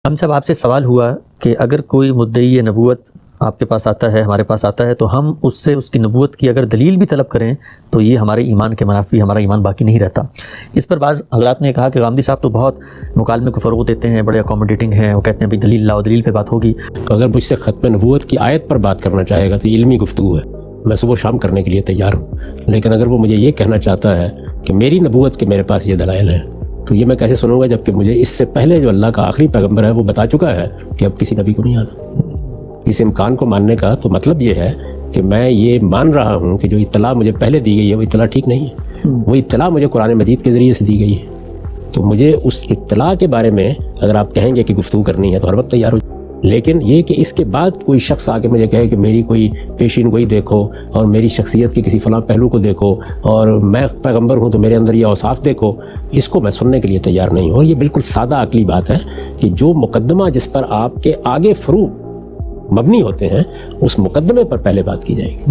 ہم سب آپ سے سوال ہوا کہ اگر کوئی مدعی نبوت آپ کے پاس آتا ہے، ہمارے پاس آتا ہے، تو ہم اس سے اس کی نبوت کی اگر دلیل بھی طلب کریں تو یہ ہمارے ایمان کے منافی، ہمارا ایمان باقی نہیں رہتا۔ اس پر بعض حضرات نے کہا کہ غامدی صاحب تو بہت مکالمے کو فروغ دیتے ہیں، بڑے اکوموڈیٹنگ ہیں، وہ کہتے ہیں بھئی دلیل لاؤ، دلیل پہ بات ہوگی۔ اگر مجھ سے ختم نبوت کی آیت پر بات کرنا چاہے گا تو یہ علمی گفتگو ہے، میں صبح و شام کرنے کے لیے تیار ہوں، لیکن اگر وہ مجھے یہ کہنا چاہتا ہے کہ میری نبوت کے میرے پاس یہ دلائل ہیں، تو یہ میں کیسے سنوں گا جبکہ مجھے اس سے پہلے جو اللہ کا آخری پیغمبر ہے وہ بتا چکا ہے کہ اب کسی نبی کو نہیں آنا۔ اس امکان کو ماننے کا تو مطلب یہ ہے کہ میں یہ مان رہا ہوں کہ جو اطلاع مجھے پہلے دی گئی ہے وہ اطلاع ٹھیک نہیں ہے، وہ اطلاع مجھے قرآن مجید کے ذریعے سے دی گئی ہے، تو مجھے اس اطلاع کے بارے میں اگر آپ کہیں گے کہ گفتگو کرنی ہے تو ہر وقت تیار ہو۔ لیکن یہ کہ اس کے بعد کوئی شخص آ کے مجھے کہے کہ میری کوئی پیشین گوئی دیکھو اور میری شخصیت کے کسی فلاں پہلو کو دیکھو اور میں پیغمبر ہوں تو میرے اندر یہ اوصاف دیکھو، اس کو میں سننے کے لیے تیار نہیں ہوں۔ اور یہ بالکل سادہ عقلی بات ہے کہ جو مقدمہ جس پر آپ کے آگے فروع مبنی ہوتے ہیں اس مقدمے پر پہلے بات کی جائے گی۔